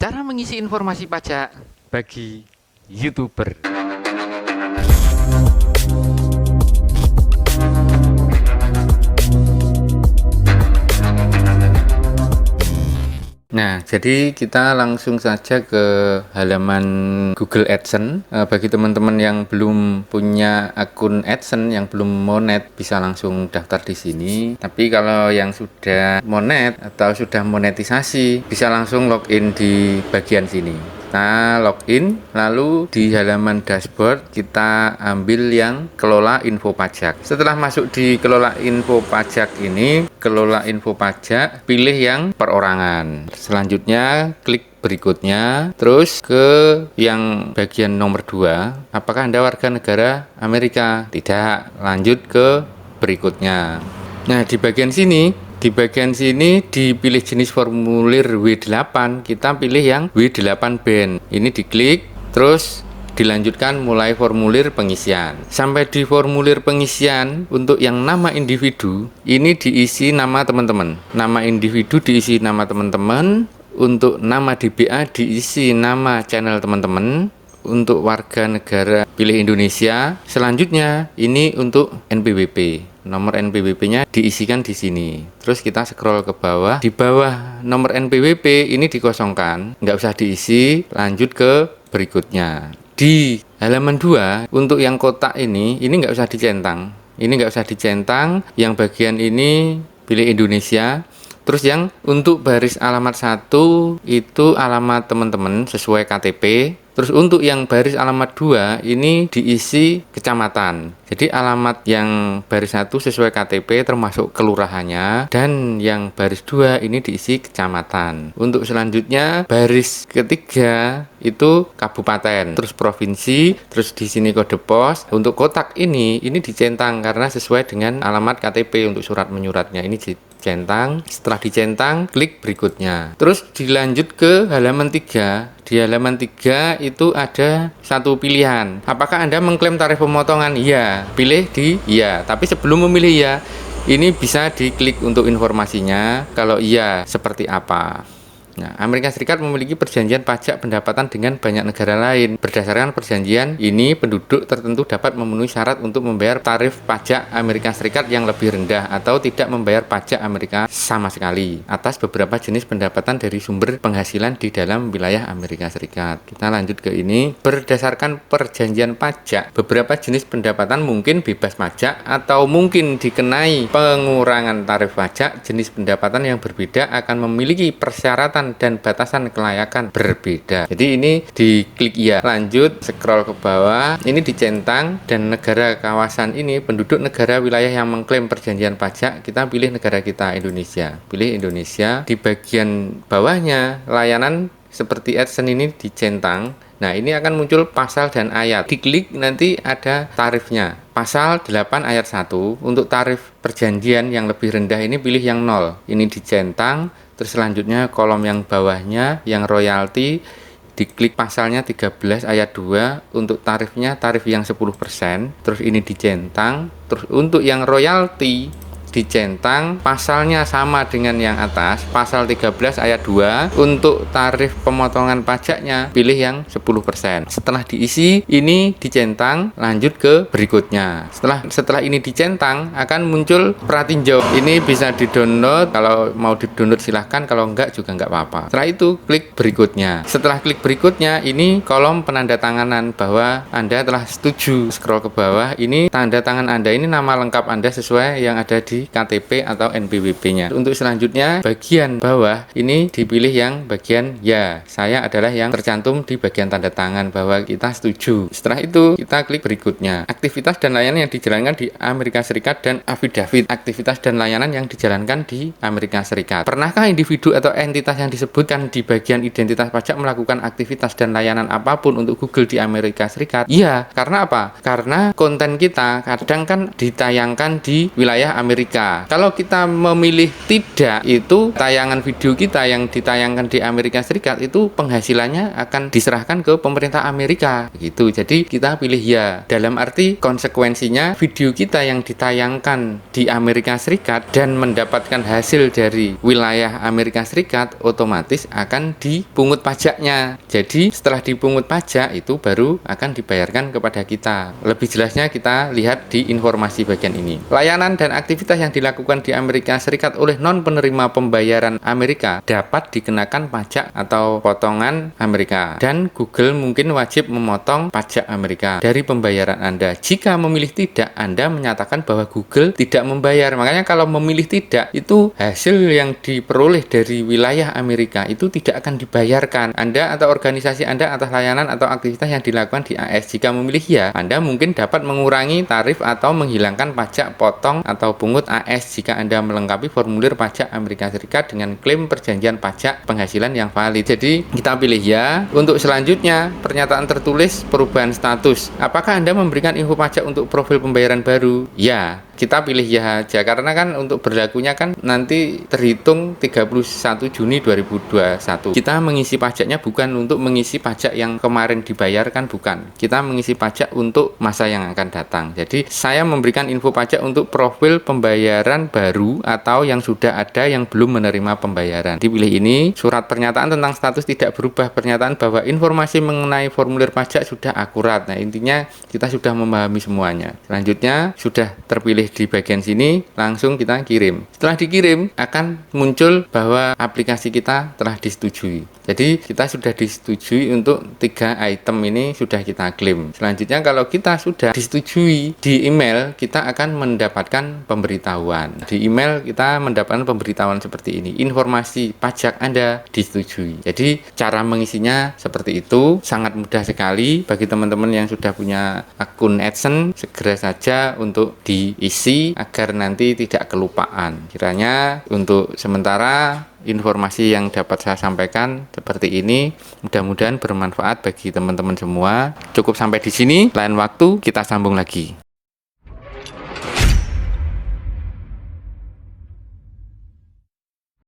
Cara mengisi informasi pajak bagi YouTuber. Nah, jadi kita langsung saja ke halaman Google AdSense. Bagi teman-teman yang belum punya akun AdSense, yang belum monet, bisa langsung daftar di sini. Tapi kalau yang sudah monet atau sudah monetisasi, bisa langsung login di bagian sini. Kita login, lalu di halaman dashboard kita ambil yang kelola info pajak. Setelah masuk di kelola info pajak ini, kelola info pajak, pilih yang perorangan. Selanjutnya klik berikutnya, terus ke yang bagian nomor 2. Apakah Anda warga negara Amerika? Tidak. Lanjut ke berikutnya. Nah, di bagian sini dipilih jenis formulir W8, kita pilih yang W8 band. Ini diklik, terus dilanjutkan mulai formulir pengisian. Sampai di formulir pengisian untuk yang nama individu, ini diisi nama teman-teman. Nama individu diisi nama teman-teman, untuk nama DBA diisi nama channel teman-teman. Untuk warga negara pilih Indonesia. Selanjutnya ini untuk NPWP. Nomor NPWP-nya diisikan di sini. Terus kita scroll ke bawah. Di bawah nomor NPWP ini dikosongkan, nggak usah diisi. Lanjut ke berikutnya. Di halaman 2 untuk yang kotak ini nggak usah dicentang. Ini nggak usah dicentang. Yang bagian ini pilih Indonesia. Terus yang untuk baris alamat 1 itu alamat teman-teman sesuai KTP. Terus untuk yang baris alamat 2 ini diisi kecamatan. Jadi alamat yang baris 1 sesuai KTP termasuk kelurahannya, dan yang baris 2 ini diisi kecamatan. Untuk selanjutnya baris ketiga itu kabupaten, terus provinsi, terus di sini kode pos. Untuk kotak ini dicentang karena sesuai dengan alamat KTP untuk surat menyuratnya. Ini dicentang. Setelah dicentang, klik berikutnya. Terus dilanjut ke halaman 3. Di halaman 3 itu ada satu pilihan. Apakah Anda mengklaim tarif pemotongan? Iya, pilih di iya. Tapi sebelum memilih iya, ini bisa diklik untuk informasinya. Kalau iya, seperti apa? Nah, Amerika Serikat memiliki perjanjian pajak pendapatan dengan banyak negara lain. Berdasarkan perjanjian ini, penduduk tertentu dapat memenuhi syarat untuk membayar tarif pajak Amerika Serikat yang lebih rendah atau tidak membayar pajak Amerika sama sekali atas beberapa jenis pendapatan dari sumber penghasilan di dalam wilayah Amerika Serikat. Kita lanjut ke ini. Berdasarkan perjanjian pajak, beberapa jenis pendapatan mungkin bebas pajak atau mungkin dikenai pengurangan tarif pajak. Jenis pendapatan yang berbeda akan memiliki persyaratan dan batasan kelayakan berbeda. Jadi ini diklik ya. Lanjut, scroll ke bawah. Ini dicentang, dan negara kawasan ini penduduk negara wilayah yang mengklaim perjanjian pajak, kita pilih negara kita, Indonesia. Pilih Indonesia. Di bagian bawahnya layanan seperti AdSense ini dicentang. Nah, ini akan muncul pasal dan ayat. Diklik nanti ada tarifnya. Pasal 8 ayat 1 untuk tarif perjanjian yang lebih rendah ini pilih yang 0. Ini dicentang. Terus selanjutnya kolom yang bawahnya yang royalti, diklik pasalnya 13 ayat 2 untuk tarifnya tarif yang 10%. Terus ini dicentang. Terus untuk yang royalti dicentang, pasalnya sama dengan yang atas, pasal 13 ayat 2. Untuk tarif pemotongan pajaknya pilih yang 10%. Setelah diisi, ini dicentang, lanjut ke berikutnya. Setelah ini dicentang, akan muncul pratinjau. Ini bisa di-download, kalau mau di-download silahkan, kalau enggak juga enggak apa-apa. Setelah itu klik berikutnya. Setelah klik berikutnya, ini kolom penandatanganan bahwa Anda telah setuju. Scroll ke bawah, ini tanda tangan Anda, ini nama lengkap Anda sesuai yang ada di KTP atau NPWP-nya. Untuk selanjutnya bagian bawah ini dipilih yang bagian ya. Saya adalah yang tercantum di bagian tanda tangan bahwa kita setuju. Setelah itu kita klik berikutnya. Aktivitas dan layanan yang dijalankan di Amerika Serikat dan affidavit. Aktivitas dan layanan yang dijalankan di Amerika Serikat. Pernahkah individu atau entitas yang disebutkan di bagian identitas pajak melakukan aktivitas dan layanan apapun untuk Google di Amerika Serikat? Iya. Karena apa? Karena konten kita kadang kan ditayangkan di wilayah Amerika Amerika. Kalau kita memilih tidak, itu tayangan video kita yang ditayangkan di Amerika Serikat itu penghasilannya akan diserahkan ke pemerintah Amerika gitu. Jadi kita pilih ya. Dalam arti konsekuensinya video kita yang ditayangkan di Amerika Serikat dan mendapatkan hasil dari wilayah Amerika Serikat otomatis akan dipungut pajaknya. Jadi setelah dipungut pajak itu baru akan dibayarkan kepada kita. Lebih jelasnya kita lihat di informasi bagian ini. Layanan dan aktivitas yang dilakukan di Amerika Serikat oleh non penerima pembayaran Amerika dapat dikenakan pajak atau potongan Amerika, dan Google mungkin wajib memotong pajak Amerika dari pembayaran Anda. Jika memilih tidak, Anda menyatakan bahwa Google tidak membayar. Makanya kalau memilih tidak, itu hasil yang diperoleh dari wilayah Amerika itu tidak akan dibayarkan Anda atau organisasi Anda atas layanan atau aktivitas yang dilakukan di AS. Jika memilih ya, Anda mungkin dapat mengurangi tarif atau menghilangkan pajak potong atau pungut AS jika Anda melengkapi formulir pajak Amerika Serikat dengan klaim perjanjian pajak penghasilan yang valid. Jadi kita pilih ya. Untuk selanjutnya, pernyataan tertulis perubahan status. Apakah Anda memberikan info pajak untuk profil pembayaran baru? Ya. Kita pilih ya aja karena kan untuk berlakunya kan nanti terhitung 31 Juni 2021. Kita mengisi pajaknya bukan untuk mengisi pajak yang kemarin dibayarkan, bukan. Kita mengisi pajak untuk masa yang akan datang. Jadi saya memberikan info pajak untuk profil pembayaran baru atau yang sudah ada yang belum menerima pembayaran. Dipilih ini, surat pernyataan tentang status tidak berubah. Pernyataan bahwa informasi mengenai formulir pajak sudah akurat. Nah, intinya kita sudah memahami semuanya. Selanjutnya sudah terpilih di bagian sini, langsung kita kirim. Setelah dikirim akan muncul bahwa aplikasi kita telah disetujui. Jadi kita sudah disetujui untuk 3 item ini sudah kita klaim. Selanjutnya kalau kita sudah disetujui di email, kita akan mendapatkan pemberitahuan. Di email kita mendapatkan pemberitahuan seperti ini. Informasi pajak Anda disetujui. Jadi cara mengisinya seperti itu, sangat mudah sekali bagi teman-teman yang sudah punya akun AdSense, segera saja untuk diisi agar nanti tidak kelupaan. Kiranya untuk sementara informasi yang dapat saya sampaikan seperti ini, mudah-mudahan bermanfaat bagi teman-teman semua. Cukup sampai di sini, lain waktu kita sambung lagi.